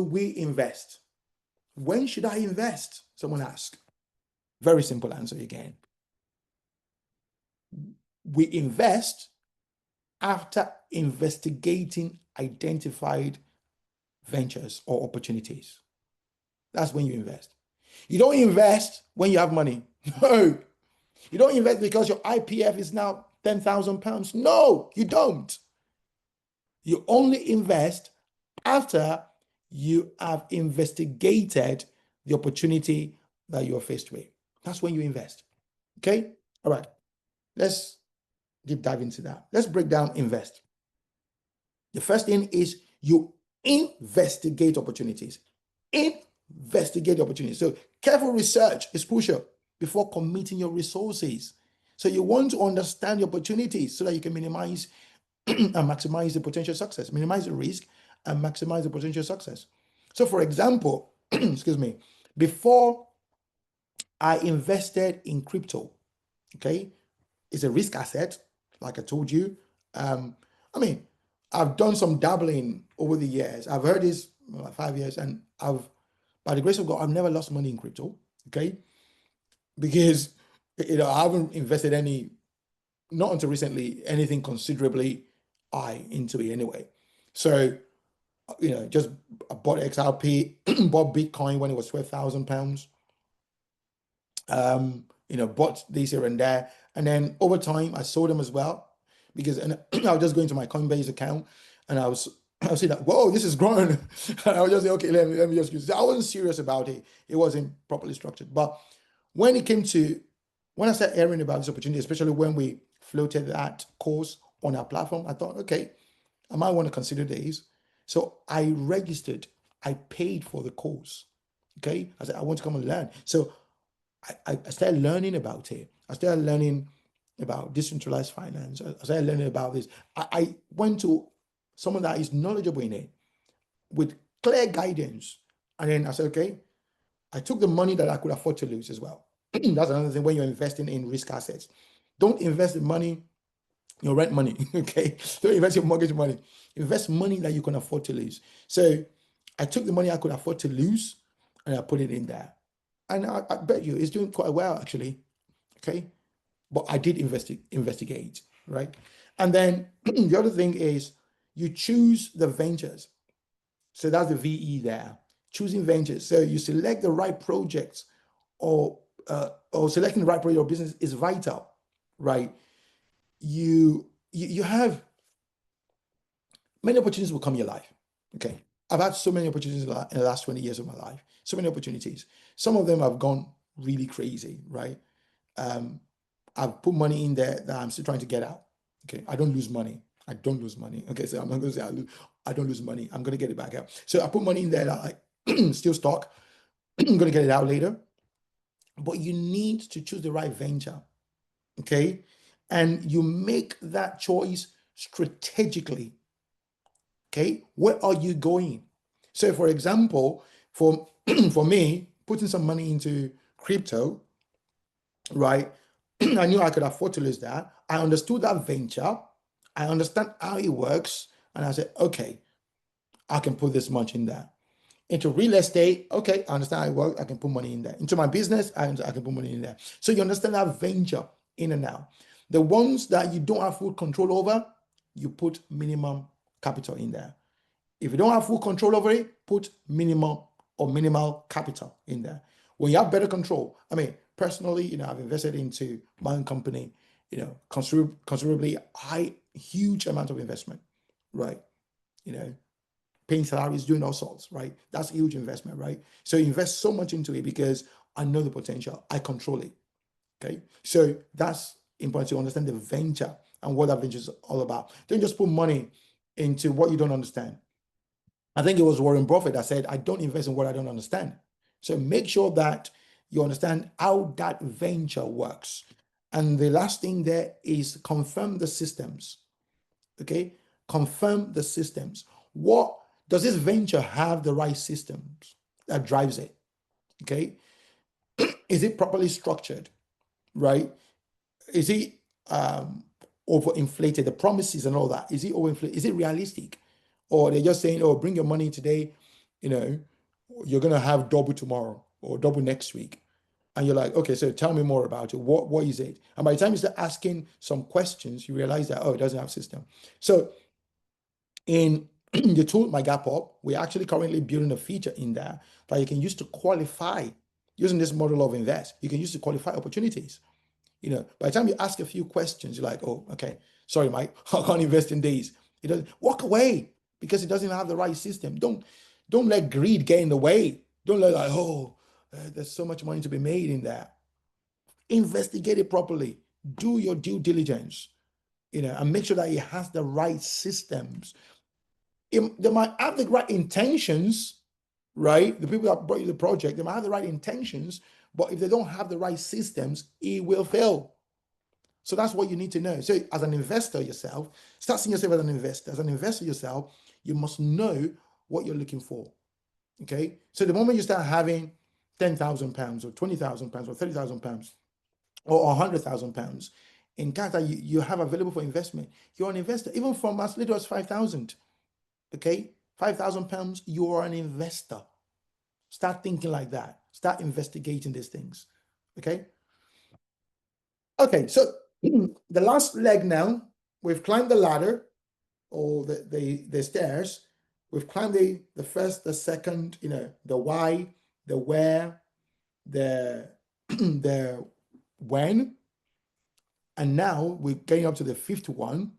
we invest? When should I invest? Someone asked. Very simple answer again. We invest after investigating identified ventures or opportunities. That's when you invest. You don't invest when you have money. No. You don't invest because your IPF is now £10,000. No, you don't. You only invest after you have investigated the opportunity that you're faced with. That's when you invest. Okay? All right. Let's deep dive into that. Let's break down invest. The first thing is you investigate opportunities. Investigate opportunities. So careful research is crucial before committing your resources. So you want to understand the opportunities so that you can minimize and maximize the potential success, minimize the risk and maximize the potential success. So for example, excuse me, before I invested in crypto, okay, it's a risk asset, like I told you. I've done some dabbling over the years. I've heard this like 5 years, and by the grace of God, I've never lost money in crypto, okay? Because I haven't invested not until recently, anything considerably high into it anyway. So, just bought XRP, bought Bitcoin when it was £12,000. Bought this here and there. And then over time, I sold them as well because I was just going to my Coinbase account and I was saying that, whoa, this is growing. And I was just say, okay, let me just use it. I wasn't serious about it. It wasn't properly structured. But when I started hearing about this opportunity, especially when we floated that course on our platform, I thought, okay, I might want to consider this. So I registered, I paid for the course. Okay. I said, I want to come and learn. So I started learning about it. I started learning about decentralized finance. I started learning about this. I went to someone that is knowledgeable in it with clear guidance. And then I said, okay, I took the money that I could afford to lose as well. That's another thing when you're investing in risk assets. Don't invest in money, your rent money, okay? Don't invest your mortgage money. Invest money that you can afford to lose. So I took the money I could afford to lose and I put it in there. And I bet you it's doing quite well, actually, okay? But I did investigate, right? And then the other thing is you choose the ventures. So that's the VE there, choosing ventures. So you select the right projects or selecting the right project or business is vital, right? You have many opportunities will come in your life, okay? I've had so many opportunities in the last 20 years of my life, so many opportunities. Some of them have gone really crazy, right? I've put money in there that I'm still trying to get out, okay? I don't lose money. I don't lose money, okay? So I'm not going to say I don't lose money. I'm going to get it back out. So I put money in there that I still stock. I'm going to get it out later. But you need to choose the right venture, okay? And you make that choice strategically, okay? Where are you going? So for example, for me, putting some money into crypto, right? I knew I could afford to lose that. I understood that venture. I understand how it works. And I said, okay, I can put this much in there. Into real estate, okay, I understand how it works. I can put money in there. Into my business, I can put money in there. So you understand that venture in and out. The ones that you don't have full control over, you put minimum capital in there. If you don't have full control over it, put minimum or minimal capital in there. When you have better control, personally, I've invested into my own company, considerably high, huge amount of investment, right? Paying salaries, doing all sorts, right? That's a huge investment, right? So you invest so much into it because I know the potential, I control it, okay? So that's important to understand the venture and what that venture is all about. Don't just put money into what you don't understand. I think it was Warren Buffett that said, I don't invest in what I don't understand. So make sure that you understand how that venture works. And the last thing there is confirm the systems, okay? Confirm the systems. What does this venture have the right systems that drives it, okay? Is it properly structured, right? Is it overinflated, the promises and all that? Is it overinflated? Is it realistic? Or they're just saying, oh, bring your money today, you know, you're going to have double tomorrow or double next week. And you're like, okay, so tell me more about it. What is it? And by the time you start asking some questions, you realize that, oh, it doesn't have system. So in the tool, My Gap Up, we're actually currently building a feature in there that you can use to qualify using this model of invest. You can use to qualify opportunities. By the time you ask a few questions, you're like, oh, okay, sorry, Mike, I can't invest in these. It doesn't walk away because it doesn't have the right system. Don't let greed get in the way. Don't let like, there's so much money to be made in that. Investigate it properly. Do your due diligence, and make sure that it has the right systems. They might have the right intentions, right? The people that brought you the project, they might have the right intentions, but if they don't have the right systems, it will fail. So that's what you need to know. So as an investor yourself, start seeing yourself as an investor. As an investor yourself, you must know what you're looking for. Okay. So the moment you start having £10,000 or £20,000 or £30,000 or £100,000 in cash that you have available for investment, you're an investor, even from as little as 5,000. Okay. £5,000, you are an investor. Start thinking like that. Start investigating these things. Okay. Okay. So the last leg now, we've climbed the ladder or the stairs. We've climbed the first, the second, the why, the where, the the when, and now we're getting up to the fifth one,